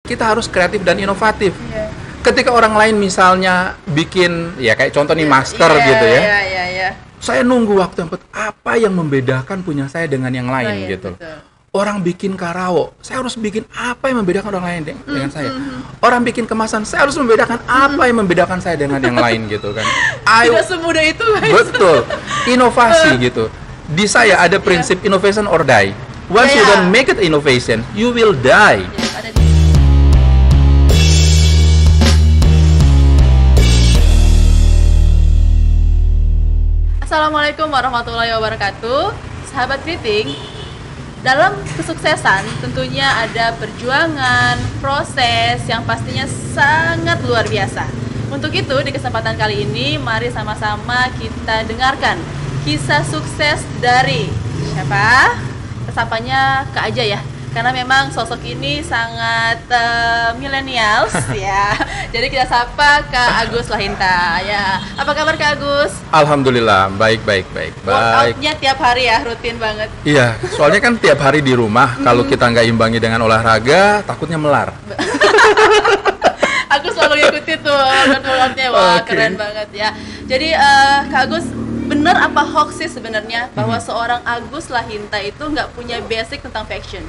kita harus kreatif dan inovatif. Iya. Ketika orang lain misalnya bikin, ya kayak contoh nih masker gitu ya. Iya. Saya nunggu waktu yang apa yang membedakan punya saya dengan yang lain gitu. Betul. Orang bikin karawo, saya harus bikin apa yang membedakan orang lain dengan saya. Orang bikin kemasan, saya harus membedakan apa yang membedakan saya dengan yang lain gitu kan. Tidak semudah itu, guys. Betul, inovasi gitu. Di saya ada prinsip innovation or die. Once you don't make it innovation, you will die. Yes, ada di- Assalamualaikum warahmatullahi wabarakatuh. Sahabat Kriting, dalam kesuksesan tentunya ada perjuangan, proses yang pastinya sangat luar biasa. Untuk itu di kesempatan kali ini mari sama-sama kita dengarkan kisah sukses dari siapa? Kesapanya Kak Aja ya. Karena memang sosok ini sangat millennials ya. Jadi kita sapa Kak Agus Lahinta ya. Apa kabar Kak Agus? Alhamdulillah, baik. Workoutnya tiap hari ya, rutin banget. Iya, soalnya kan tiap hari di rumah, kalau kita nggak imbangi dengan olahraga, takutnya melar. Aku selalu ngikutin tuh workout-workoutnya, wah Oke. keren banget ya. Jadi Kak Agus, bener apa hoax sih sebenarnya bahwa seorang Agus Lahinta itu nggak punya basic tentang fashion?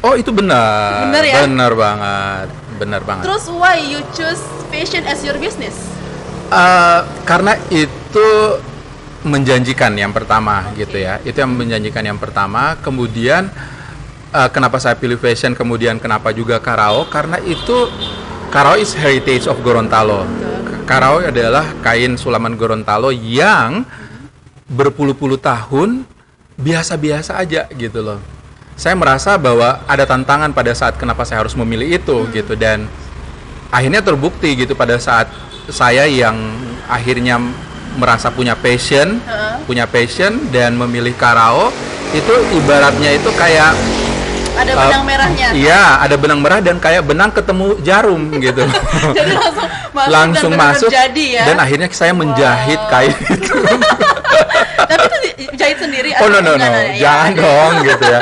Oh, itu benar. Benar ya? Benar banget. Terus why you choose fashion as your business? Karena itu menjanjikan yang pertama gitu ya. Itu yang menjanjikan yang pertama. Kemudian kenapa saya pilih fashion, kemudian kenapa juga Karao? Karena itu Karao is heritage of Gorontalo. Karao adalah kain sulaman Gorontalo yang berpuluh-puluh tahun biasa-biasa aja gitu loh. Saya merasa bahwa ada tantangan pada saat kenapa saya harus memilih itu gitu, dan akhirnya terbukti gitu pada saat saya yang akhirnya merasa punya passion dan memilih Karao, itu ibaratnya itu kayak Ada benang merahnya. Iya, ada benang merah dan kayak benang ketemu jarum gitu. Jadi langsung masuk dan masuk jadi ya. dan akhirnya saya menjahit kain itu. Tapi itu dijahit sendiri Oh atau no, gimana ya? jangan dong gitu ya.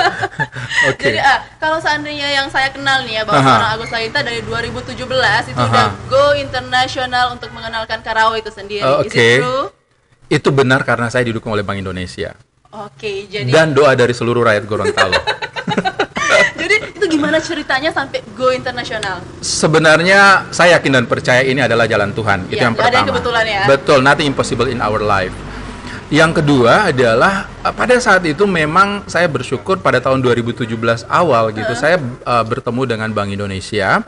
Oke. Jadi kalau seandainya yang saya kenal nih ya bahwa Aha. seorang Agus Lahinta dari 2017 itu Aha. udah go internasional untuk mengenalkan Karao itu sendiri. Is Oke. it true? Itu benar karena saya didukung oleh Bank Indonesia Oke, jadi dan doa dari seluruh rakyat Gorontalo. jadi itu gimana ceritanya sampai go internasional? Sebenarnya saya yakin dan percaya ini adalah jalan Tuhan. Itu Iya, yang nggak ada pertama. yang kebetulan ya. Betul, nothing impossible in our life. Yang kedua adalah pada saat itu memang saya bersyukur pada tahun 2017 awal gitu saya bertemu dengan Bank Indonesia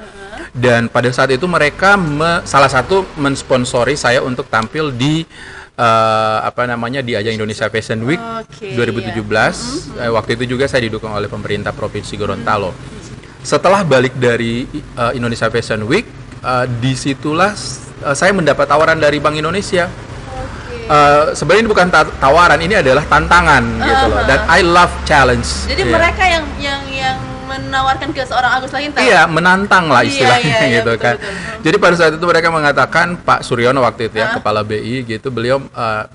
dan pada saat itu mereka salah satu mensponsori saya untuk tampil di di ajang Indonesia Fashion Week Oke, 2017. Waktu itu juga saya didukung oleh pemerintah Provinsi Gorontalo. Setelah balik dari Indonesia Fashion Week, disitulah saya mendapat tawaran dari Bank Indonesia. Sebenarnya ini bukan tawaran, ini adalah tantangan gitu loh. Dan I love challenge. Jadi Iya. mereka yang menawarkan ke seorang Agus Lahinta. Iya, menantang lah istilahnya Iya, gitu betul, kan. betul. Jadi pada saat itu mereka mengatakan, Pak Suryono waktu itu ya, Hah? kepala BI gitu, beliau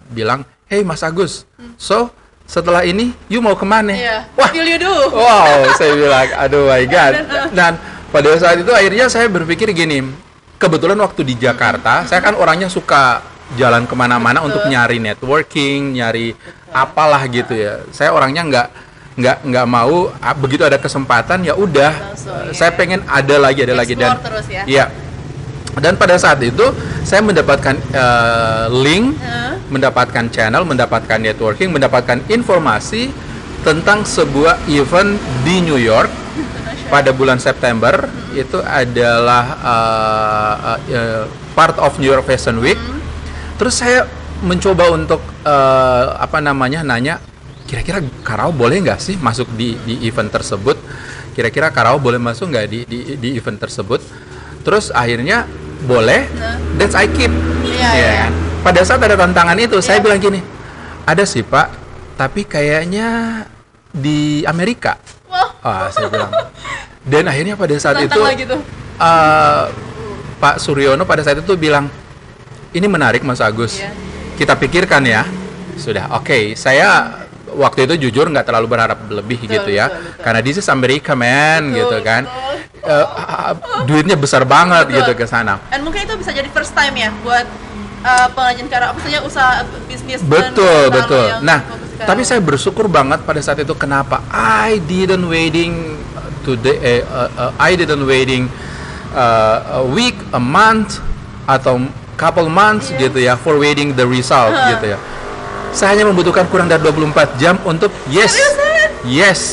bilang, "Hey Mas Agus, so setelah ini you mau kemana?" Iya. Wah, What will you do? wow, saya bilang, aduh my God. Dan pada saat itu akhirnya saya berpikir gini, kebetulan waktu di Jakarta, saya kan orangnya suka jalan kemana-mana untuk nyari networking, nyari apalah gitu ya. Saya orangnya nggak mau begitu ada kesempatan ya udah, Langsung, saya pengen ada lagi dan Explore terus ya. iya. Dan pada saat itu saya mendapatkan link, mendapatkan channel, mendapatkan networking, mendapatkan informasi tentang sebuah event di New York pada bulan September. Itu adalah part of New York Fashion Week. Terus saya mencoba untuk nanya, kira-kira Karao boleh nggak sih masuk di event tersebut? Kira-kira Karao boleh masuk nggak di event tersebut? Terus akhirnya boleh, that's I keep. Iya, Ya iya. kan? Pada saat ada tantangan itu, saya bilang gini, ada sih Pak, tapi kayaknya di Amerika. Wah, Saya bilang. Dan akhirnya pada saat tantang itu lagi tuh. Pak Suryono pada saat itu bilang, ini menarik Mas Agus, Iya. kita pikirkan ya. Sudah, oke. Saya waktu itu jujur nggak terlalu berharap lebih Betul, gitu ya, betul. karena this is America man Betul, gitu kan. betul. duitnya besar banget Betul. gitu ke sana. Dan mungkin itu bisa jadi first time ya buat pengrajin karaoke, maksudnya usaha bisnis. Betul, betul. yang Nah, fokus ke tapi karaoke. saya bersyukur banget pada saat itu kenapa I didn't waiting a week, a month atau couple months gitu ya for waiting the result gitu ya. Saya hanya membutuhkan kurang dari 24 jam untuk yes,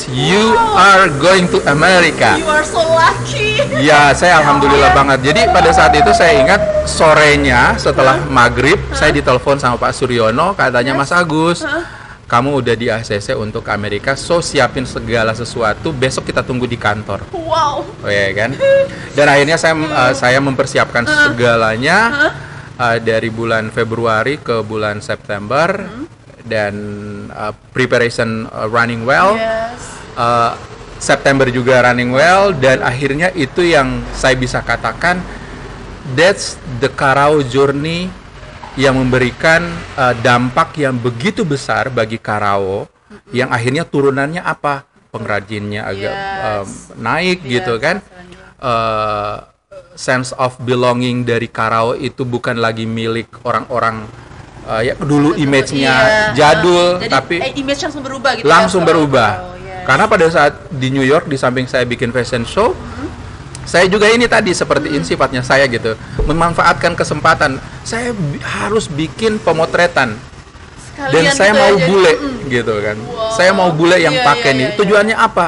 you are going to America. You are so lucky. Ya, saya alhamdulillah banget. Jadi pada saat itu saya ingat sorenya setelah maghrib saya ditelepon sama Pak Suryono, katanya Mas Agus, kamu udah di ACC untuk ke Amerika, so siapin segala sesuatu, besok kita tunggu di kantor. Wow. Oh ya kan? Dan akhirnya saya mempersiapkan segalanya dari bulan Februari ke bulan September dan preparation running well. Yes. September juga running well dan akhirnya itu yang saya bisa katakan that's the Karao journey yang memberikan dampak yang begitu besar bagi Karao yang akhirnya turunannya apa? Pengrajinnya agak naik gitu kan. Sense of belonging dari Karao itu bukan lagi milik orang-orang ya dulu image-nya jadul, jadi, tapi image langsung berubah gitu. langsung ya, berubah. yes. Karena pada saat di New York di samping saya bikin fashion show, saya juga ini tadi seperti ini sifatnya saya gitu, memanfaatkan kesempatan. Saya harus bikin pemotretan. Dan Sekalian saya gitu mau ya, jadi, bule gitu kan. Wow. Saya mau bule yang Iya, pakai iya, nih. iya, Tujuannya apa?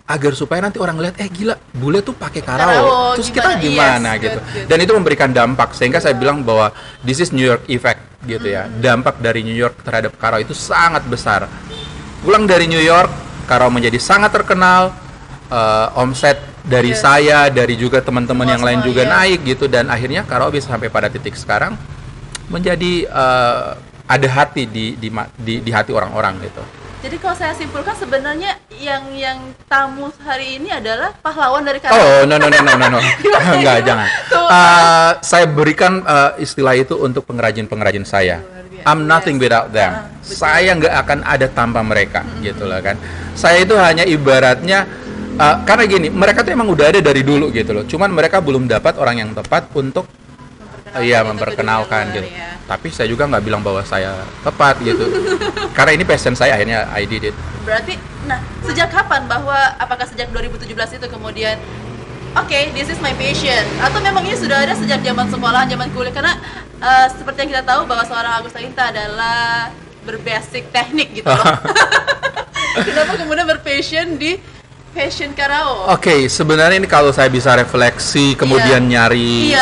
Agar supaya nanti orang lihat gila, bule tuh pakai Karao, Karao. Terus kita gimana? gimana Yes, gitu. good. Dan itu memberikan dampak sehingga saya bilang bahwa this is New York effect gitu ya. Dampak dari New York terhadap Karao itu sangat besar. Pulang dari New York, Karao menjadi sangat terkenal. Omset dari saya, dari juga teman-teman yang lain juga naik gitu, dan akhirnya Karao bisa sampai pada titik sekarang menjadi ada hati di hati orang-orang gitu. Jadi kalau saya simpulkan sebenarnya yang tamu hari ini adalah pahlawan dari Karao. Oh, no. Enggak, jangan. Saya berikan istilah itu untuk pengrajin-pengrajin saya. I'm nothing without them. Saya nggak akan ada tanpa mereka, gitu lah kan. Saya itu hanya ibaratnya, karena gini, mereka tuh emang udah ada dari dulu gitu loh. Cuman mereka belum dapat orang yang tepat untuk memperkenalkan gitu. Ya. Tapi saya juga nggak bilang bahwa saya tepat gitu. Karena ini passion saya, akhirnya I did it. Berarti, nah sejak kapan apakah sejak 2017 itu kemudian this is my passion, atau memang ini sudah ada sejak zaman sekolah, zaman kuliah? Karena seperti yang kita tahu bahwa seorang Agus Taginta adalah berbasic teknik gitu loh. Kenapa kemudian berpassion di fashion Karao? Oke, sebenarnya ini kalau saya bisa refleksi kemudian nyari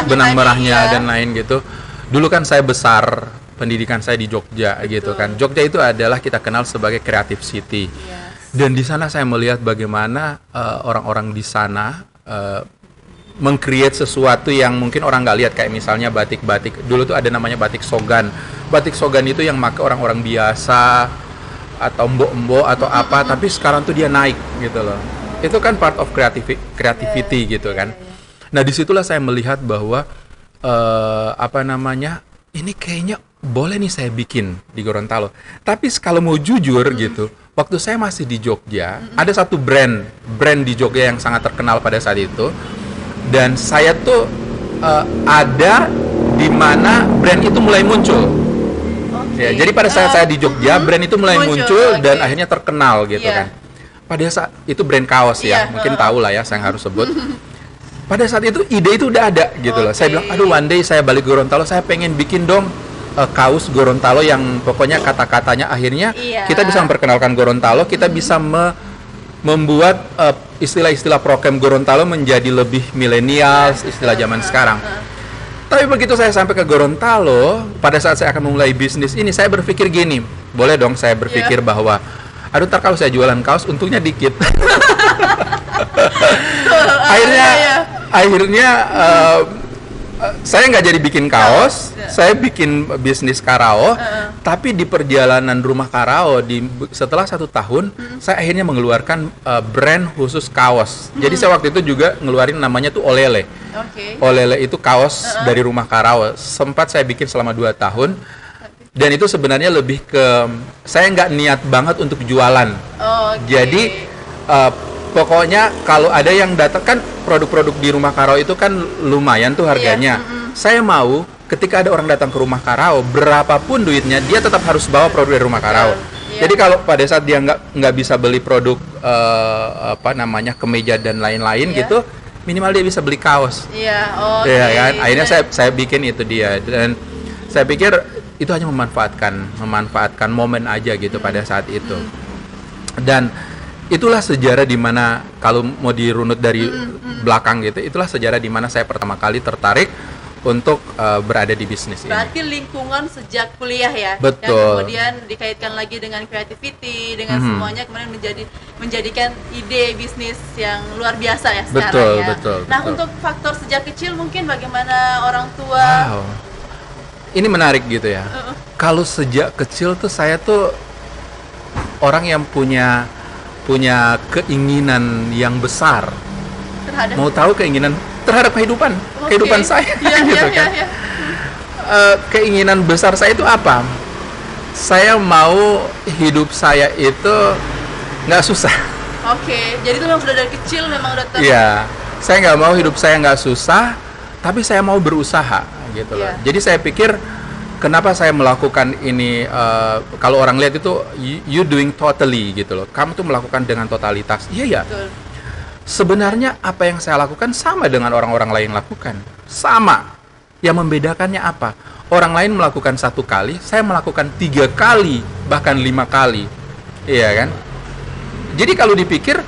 benang merahnya dan lain gitu. Dulu kan saya besar, pendidikan saya di Jogja. Betul. Gitu kan. Jogja itu adalah kita kenal sebagai creative city. Yes. Dan di sana saya melihat bagaimana orang-orang di sana meng-create sesuatu yang mungkin orang nggak lihat, kayak misalnya batik-batik. Dulu tuh ada namanya batik Sogan. Batik Sogan itu yang pakai orang-orang biasa atau mbok-mbok atau apa, tapi sekarang tuh dia naik gitu loh. Itu kan part of creativity gitu kan. Nah, disitulah saya melihat bahwa ini kayaknya boleh nih saya bikin di Gorontalo. Tapi kalau mau jujur gitu, waktu saya masih di Jogja, ada satu brand di Jogja yang sangat terkenal pada saat itu, dan saya tuh ada di mana brand itu mulai muncul. Ya, jadi pada saat saya di Jogja, brand itu mulai muncul dan akhirnya terkenal gitu kan. Pada saat itu brand kaos ya, mungkin tahu lah ya, saya harus sebut. Pada saat itu ide itu udah ada gitu loh. Saya bilang, aduh, one day saya balik Gorontalo, saya pengen bikin dong kaos Gorontalo yang pokoknya kata-katanya akhirnya kita bisa memperkenalkan Gorontalo, kita bisa membuat istilah-istilah prokem Gorontalo menjadi lebih milenial, istilah zaman sekarang. Tapi begitu saya sampai ke Gorontalo, pada saat saya akan memulai bisnis ini, saya berpikir gini, boleh dong saya berpikir bahwa, aduh, ntar kalau saya jualan kaos, untungnya dikit. Akhirnya saya nggak jadi bikin kaos, saya bikin bisnis Karao, tapi di perjalanan rumah Karao, setelah 1 tahun, saya akhirnya mengeluarkan brand khusus kaos. Jadi saya waktu itu juga ngeluarin namanya tuh Olele. Olele itu kaos dari rumah Karao. Sempat saya bikin selama 2 tahun. Dan itu sebenarnya lebih ke, saya nggak niat banget untuk jualan. Jadi Pokoknya kalau ada yang datang, kan produk-produk di Rumah Karao itu kan lumayan tuh harganya. Saya mau ketika ada orang datang ke Rumah Karao, berapapun duitnya, dia tetap harus bawa produk dari Rumah Karao. Jadi kalau pada saat dia nggak bisa beli produk kemeja dan lain-lain gitu, minimal dia bisa beli kaos. Iya, kan? Akhirnya saya bikin itu dia, dan saya pikir itu hanya memanfaatkan momen aja gitu pada saat itu. Dan itulah sejarah di mana kalau mau dirunut dari belakang gitu, itulah sejarah di mana saya pertama kali tertarik untuk berada di bisnis ini. Berarti lingkungan sejak kuliah ya. Betul. Yang kemudian dikaitkan lagi dengan creativity, dengan semuanya kemudian menjadikan ide bisnis yang luar biasa ya sekarang ya. Betul. Nah, untuk faktor sejak kecil mungkin bagaimana orang tua. Wow. Ini menarik gitu ya. Kalau sejak kecil tuh saya tuh orang yang punya keinginan yang besar. Mau tahu keinginan terhadap kehidupan saya gitu kan. Keinginan besar saya itu apa? Saya mau hidup saya itu nggak susah. Jadi itu memang sudah dari kecil memang udah Iya, saya nggak mau hidup saya nggak susah, tapi saya mau berusaha gitu loh. Jadi saya pikir kenapa saya melakukan ini, kalau orang lihat itu you doing totally gitu loh. Kamu tuh melakukan dengan totalitas. Iya. Sebenarnya apa yang saya lakukan sama dengan orang-orang lain lakukan. Sama. Yang membedakannya apa? Orang lain melakukan 1 kali, saya melakukan 3 kali, bahkan 5 kali. Iya kan? Jadi kalau dipikir,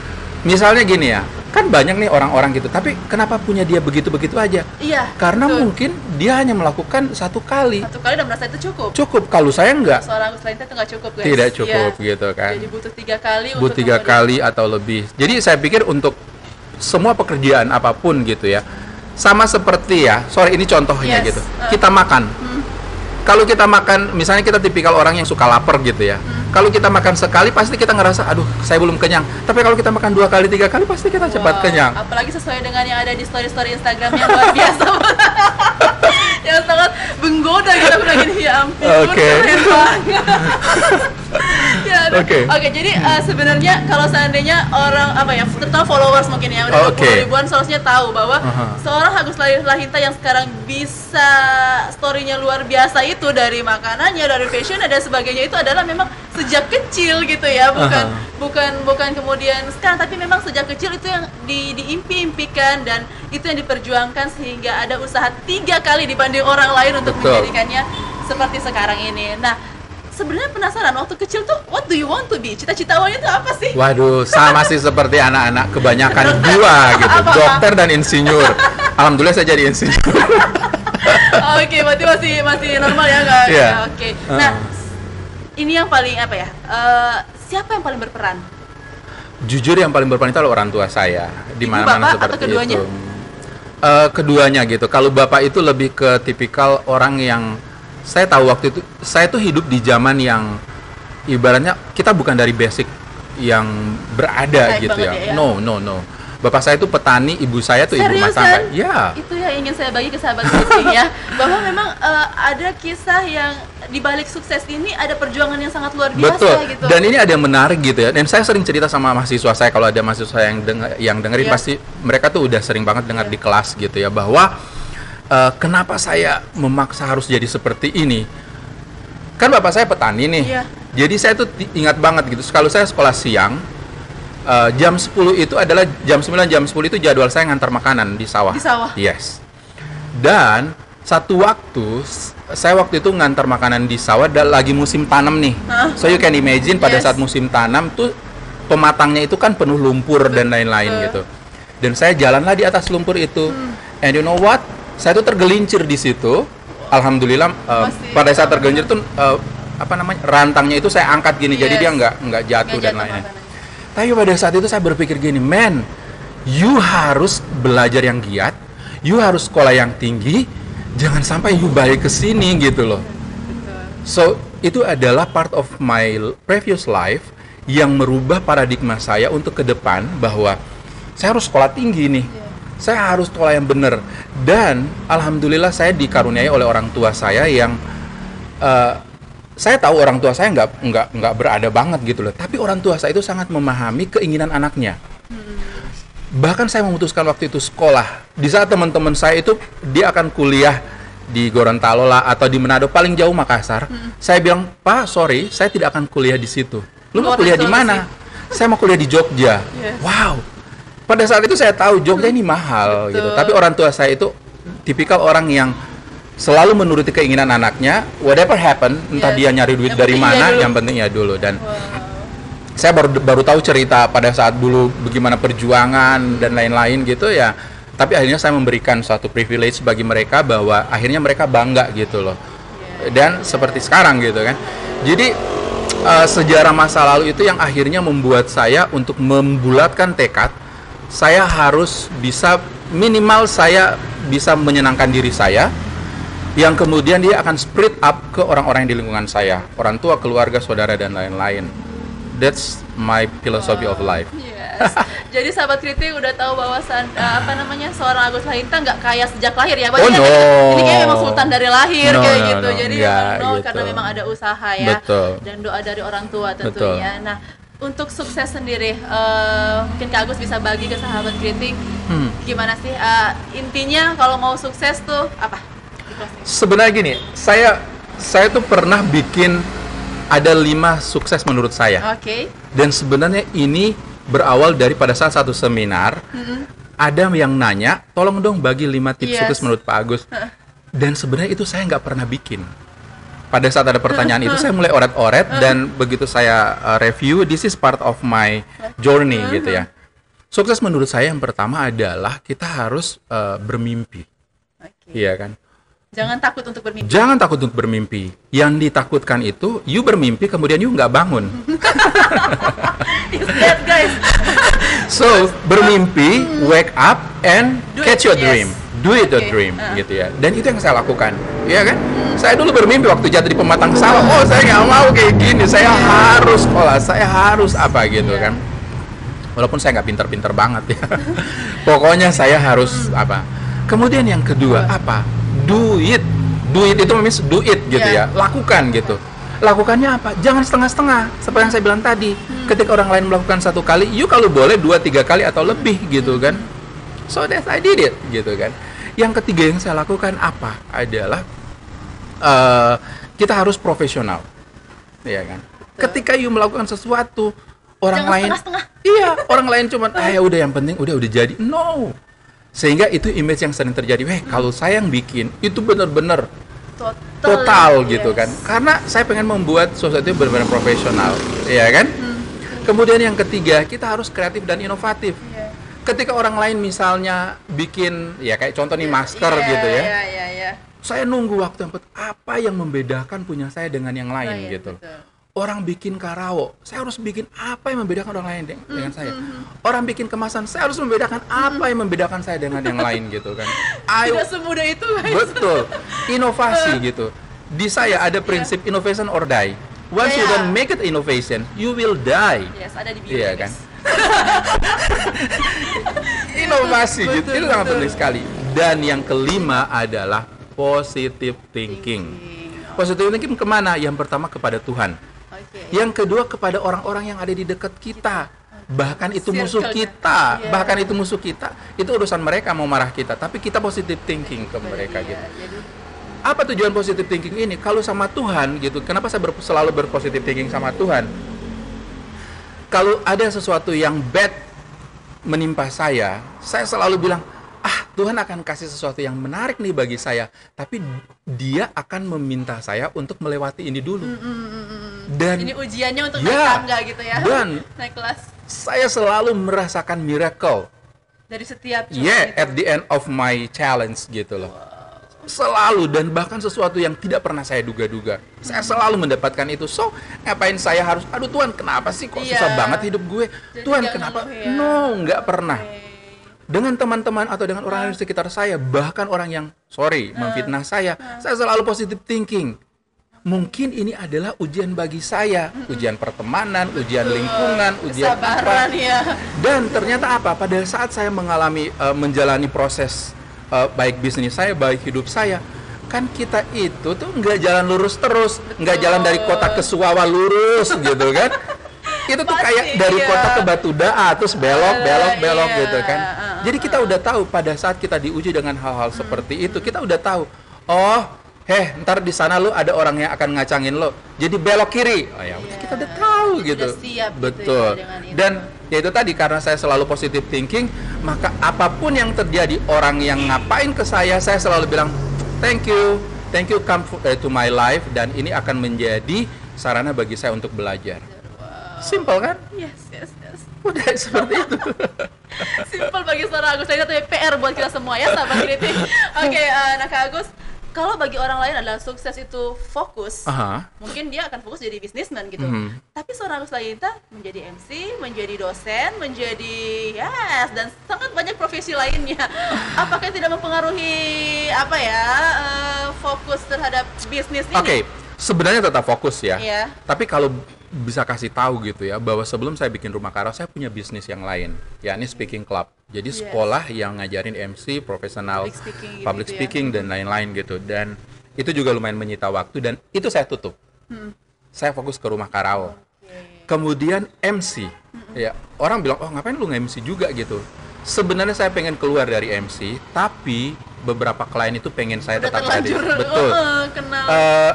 misalnya gini ya, kan banyak nih orang-orang gitu, tapi kenapa punya dia begitu-begitu aja? Iya. Karena mungkin dia hanya melakukan 1 kali. 1 kali dan merasa itu cukup. Cukup. Kalau saya enggak. Seorang selain itu nggak cukup, guys. Tidak cukup gitu kan. Jadi butuh 3 kali. Butuh 3 kali atau lebih. Jadi saya pikir untuk semua pekerjaan apapun gitu ya, sama seperti ya, ini contohnya gitu. Kita makan. Kalau kita makan, misalnya kita tipikal orang yang suka lapar gitu ya. Kalau kita makan sekali pasti kita ngerasa, aduh saya belum kenyang. Tapi kalau kita makan 2 kali, 3 kali pasti kita cepat kenyang. Apalagi sesuai dengan yang ada di story-story Instagramnya luar biasa. Yang sangat menggoda gitu, aku lagi ya ampun, keren banget. Oke, jadi sebenarnya kalau seandainya orang terutama followers mungkin ya udah 20 ribuan, seharusnya tahu bahwa seorang Agus Lahinta yang sekarang bisa story-nya luar biasa itu dari makanannya, dari fashion dan sebagainya, itu adalah memang sejak kecil gitu ya, bukan kemudian sekarang, tapi memang sejak kecil itu yang diimpi-impikan dan itu yang diperjuangkan sehingga ada usaha 3 kali dibanding orang lain untuk menjadikannya seperti sekarang ini. Nah, sebenarnya penasaran, waktu kecil tuh what do you want to be? Cita-cita awalnya tuh apa sih? Waduh, sama sih seperti anak-anak kebanyakan gua gitu. Dokter dan insinyur. Alhamdulillah saya jadi insinyur. Berarti masih normal ya, Kak? Yeah. Nah, ini yang paling siapa yang paling berperan? Jujur yang paling berperan itu adalah orang tua saya. Di mana-mana seperti atau keduanya? itu. Keduanya gitu. Kalau bapak itu lebih ke tipikal orang yang saya tahu waktu itu saya tuh hidup di zaman yang ibaratnya kita bukan dari basic yang berada gitu ya. No. Bapak saya itu petani, ibu saya tuh ibu rumah tangga. Ya. Itu yang ingin saya bagi ke sahabat Kriting ya, bahwa memang ada kisah yang di balik sukses ini ada perjuangan yang sangat luar biasa. Betul. Gitu. Dan ini ada yang menarik gitu ya. Dan saya sering cerita sama mahasiswa saya, kalau ada mahasiswa yang dengerin pasti mereka tuh udah sering banget dengar di kelas gitu ya, bahwa kenapa saya memaksa harus jadi seperti ini. Kan bapak saya petani nih. Jadi saya tuh ingat banget gitu. Kalau saya sekolah siang, jam 10 itu adalah jam 9, jam 10 itu jadwal saya ngantar makanan di sawah. Di sawah? Yes. Dan satu waktu, saya waktu itu ngantar makanan di sawah dan lagi musim tanam nih. So you can imagine pada saat musim tanam tuh pematangnya itu kan penuh lumpur dan lain-lain gitu. Dan saya jalanlah di atas lumpur itu. And you know what? Saya tuh tergelincir di situ. Alhamdulillah pada saat tergelincir tuh rantangnya itu saya angkat gini, jadi dia nggak jatuh dan lain-lain. Tapi pada saat itu saya berpikir gini, man, you harus belajar yang giat, you harus sekolah yang tinggi, jangan sampai you balik ke sini gitu loh. So itu adalah part of my previous life yang merubah paradigma saya untuk ke depan, bahwa saya harus sekolah tinggi nih. Saya harus sekolah yang benar. Dan alhamdulillah saya dikaruniai oleh orang tua saya yang saya tahu orang tua saya nggak berada banget gitu loh. Tapi orang tua saya itu sangat memahami keinginan anaknya. Bahkan saya memutuskan waktu itu sekolah. Di saat teman-teman saya itu dia akan kuliah di Gorontalo lah atau di Manado, paling jauh Makassar. Saya bilang, "Pak, sorry, saya tidak akan kuliah di situ." "Lu mau kuliah di mana?" "Saya mau kuliah di Jogja." Wow. Pada saat itu saya tahu Jogja ini mahal gitu. Tapi orang tua saya itu tipikal orang yang selalu menuruti keinginan anaknya, whatever happen, entah dia nyari duit dari mana, yang penting ya dulu. Dan saya baru tahu cerita pada saat dulu bagaimana perjuangan dan lain-lain gitu ya. Tapi akhirnya saya memberikan suatu privilege bagi mereka bahwa akhirnya mereka bangga gitu loh. Dan seperti sekarang gitu kan. Jadi sejarah masa lalu itu yang akhirnya membuat saya untuk membulatkan tekad, saya harus bisa, minimal saya bisa menyenangkan diri saya, yang kemudian dia akan spread up ke orang-orang yang di lingkungan saya, orang tua, keluarga, saudara, dan lain-lain. That's my philosophy of life. Yes. Jadi sahabat kritik udah tahu bahwa seorang Agus Lalinta nggak kaya sejak lahir ya. Oh no. Ini kayak memang sultan dari lahir kayak gitu. Jadi enggak, gitu. karena memang ada usaha ya. Betul. Dan doa dari orang tua tentunya. Betul. Nah, untuk sukses sendiri, mungkin Kak Agus bisa bagi ke sahabat kritik gimana sih intinya kalau mau sukses tuh apa? Sebenarnya gini, saya tuh pernah bikin ada 5 sukses menurut saya. Oke. Dan sebenarnya ini berawal dari pada saat satu seminar, ada yang nanya, tolong dong bagi 5 tips sukses menurut Pak Agus. Dan sebenarnya itu saya nggak pernah bikin. Pada saat ada pertanyaan itu, saya mulai oret-oret, dan begitu saya review, this is part of my journey gitu ya. Sukses menurut saya yang pertama adalah kita harus bermimpi. Iya kan? Jangan takut untuk bermimpi. Jangan takut untuk bermimpi. Yang ditakutkan itu, you bermimpi kemudian you nggak bangun. Is that guys? So, bermimpi, wake up and catch your dream. Do it the dream, gitu ya. Dan itu yang saya lakukan, ya kan? Saya dulu bermimpi waktu jatuh di pematang sawah. Oh, saya nggak mau kayak gini. Saya harus sekolah. Saya harus apa gitu kan? Walaupun saya nggak pinter-pinter banget ya. Pokoknya saya harus apa? Kemudian yang kedua apa? Do it itu means do it gitu ya, lakukan gitu. Lakukannya apa? Jangan setengah-setengah. Seperti yang saya bilang tadi, ketika orang lain melakukan 1 kali, you kalau boleh 2-3 kali atau lebih gitu kan. So that I did it gitu kan. Yang ketiga yang saya lakukan apa? Adalah kita harus profesional, ya kan. Ketika you melakukan sesuatu, orang jangan lain, iya, orang lain cuman, ya udah yang penting udah jadi. No. Sehingga itu image yang sering terjadi. Kalau saya yang bikin itu benar-benar total gitu kan. Karena saya pengen membuat sesuatu yang benar-benar profesional, ya kan? Kemudian yang ketiga, kita harus kreatif dan inovatif. Ketika orang lain misalnya bikin, ya kayak contoh nih masker gitu ya. Saya nunggu waktu yang apa yang membedakan punya saya dengan yang lain gitu. Betul. Orang bikin karawo, saya harus bikin apa yang membedakan orang lain dengan saya. Orang bikin kemasan, saya harus membedakan apa yang membedakan saya dengan yang lain gitu kan. Tidak semudah itu guys. Betul, inovasi gitu. Di saya ada prinsip innovation or die. Once you don't make it innovation, you will die. Yes, ada di bio. Iya kan. Inovasi gitu, itu sangat penting sekali. Dan yang kelima adalah positive thinking. Positive thinking kemana? Yang pertama kepada Tuhan. Yang kedua kepada orang-orang yang ada di dekat kita. Bahkan itu musuh kita. Bahkan itu musuh kita. Itu urusan mereka mau marah kita. Tapi kita positive thinking ke mereka gitu. Apa tujuan positive thinking ini? Kalau sama Tuhan gitu. Kenapa saya selalu berpositive thinking sama Tuhan? Kalau ada sesuatu yang bad menimpa saya selalu bilang, Tuhan akan kasih sesuatu yang menarik nih bagi saya, tapi Dia akan meminta saya untuk melewati ini dulu. Dan ini ujiannya untuk naik tangga gitu ya. Dan naik kelas. Saya selalu merasakan miracle dari setiap at the end of my challenge gitu loh. Selalu, dan bahkan sesuatu yang tidak pernah saya duga-duga. Saya selalu mendapatkan itu. So, ngapain saya harus, aduh Tuhan kenapa sih kok susah banget hidup gue? Jadi Tuhan kenapa? No, nggak pernah. Dengan teman-teman atau dengan orang di sekitar saya, bahkan orang yang memfitnah saya selalu positive thinking. Mungkin ini adalah ujian bagi saya, ujian pertemanan, ujian lingkungan, ujian apa. Dan ternyata apa? Pada saat saya menjalani proses baik bisnis saya, baik hidup saya, kan kita itu tuh nggak jalan lurus terus, nggak jalan dari kota ke Suwawa lurus gitu kan. itu tuh Pasti, kayak dari iya. kota ke Batu Daa terus belok Iya. gitu kan. Jadi kita udah tahu pada saat kita diuji dengan hal-hal seperti itu, kita udah tahu. Oh, ntar di sana lo ada orang yang akan ngacangin lo. Jadi belok kiri. Oh ya, udah, kita udah tahu gitu. Udah siap gitu Betul. ya dengan itu. Dan ya itu tadi, karena saya selalu positive thinking, maka apapun yang terjadi, orang yang ngapain ke saya selalu bilang thank you come to my life, dan ini akan menjadi sarana bagi saya untuk belajar. Simple kan? Yes. Udah seperti itu. Simpel bagi seorang Agus. Saya satu PR buat kita semua ya, sahabat kritik. Oke, nah Kak Agus, kalau bagi orang lain adalah sukses itu fokus, mungkin dia akan fokus jadi bisnismen gitu. Tapi seorang Agus Layinta menjadi MC, menjadi dosen, menjadi dan sangat banyak profesi lainnya. Apakah tidak mempengaruhi fokus terhadap bisnis ini? Oke, sebenarnya tetap fokus ya. Iya. Tapi kalau bisa kasih tahu gitu ya, bahwa sebelum saya bikin Rumah Karau, saya punya bisnis yang lain, yakni speaking club. Jadi sekolah yang ngajarin MC, profesional, public speaking dan lain-lain gitu. Dan itu juga lumayan menyita waktu, dan itu saya tutup. Saya fokus ke Rumah Karau. Kemudian MC, ya orang bilang, oh ngapain lu nge-MC juga gitu. Sebenarnya saya pengen keluar dari MC, tapi beberapa klien itu pengen saya tetap ada. Betul.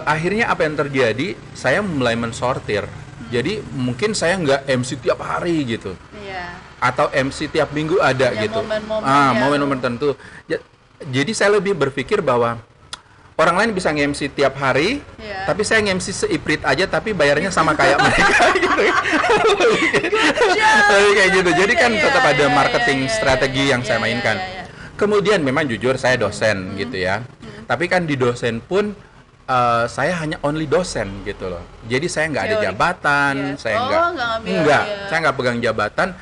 Akhirnya apa yang terjadi? Saya mulai mensortir. Jadi mungkin saya nggak MC tiap hari gitu, atau MC tiap minggu ada gitu. Momen-momen tertentu. Jadi saya lebih berpikir bahwa orang lain bisa nge-MC tiap hari, tapi saya nge-MC seiprit aja, tapi bayarnya sama kayak mereka gitu. Kayak gitu. Jadi kan tetap ada marketing strategi yang saya mainkan. Kemudian memang jujur saya dosen gitu ya. Tapi kan di dosen pun saya hanya only dosen gitu loh. Jadi saya nggak ada jabatan, saya saya nggak pegang jabatan.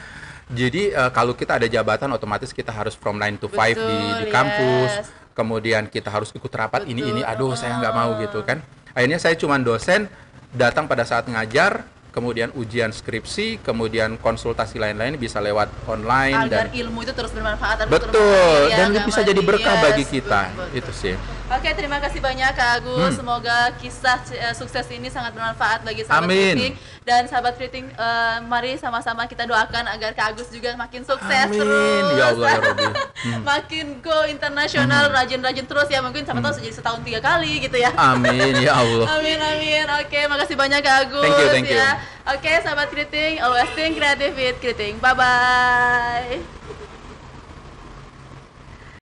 Jadi kalau kita ada jabatan, otomatis kita harus from 9 to 5 di kampus. Kemudian kita harus ikut rapat ini, aduh saya nggak mau gitu kan. Akhirnya saya cuma dosen, datang pada saat ngajar, kemudian ujian skripsi, kemudian konsultasi lain-lain bisa lewat online, agar dan ilmu itu terus bermanfaat. Betul, dan bisa jadi berkah bagi kita. Betul. Itu sih. Oke, terima kasih banyak Kak Agus. Semoga kisah sukses ini sangat bermanfaat bagi sahabat kritik. Dan sahabat kritik, mari sama-sama kita doakan agar Kak Agus juga makin sukses terus. Ya Allah ya Rabbi. Makin go internasional, rajin-rajin terus ya. Mungkin siapa tahu jadi setahun 3 kali gitu ya. Amin ya Allah. Amin. Oke, makasih banyak Kak Agus. Thank you. Oke, sahabat kritik, always think creative with kritik. Bye-bye.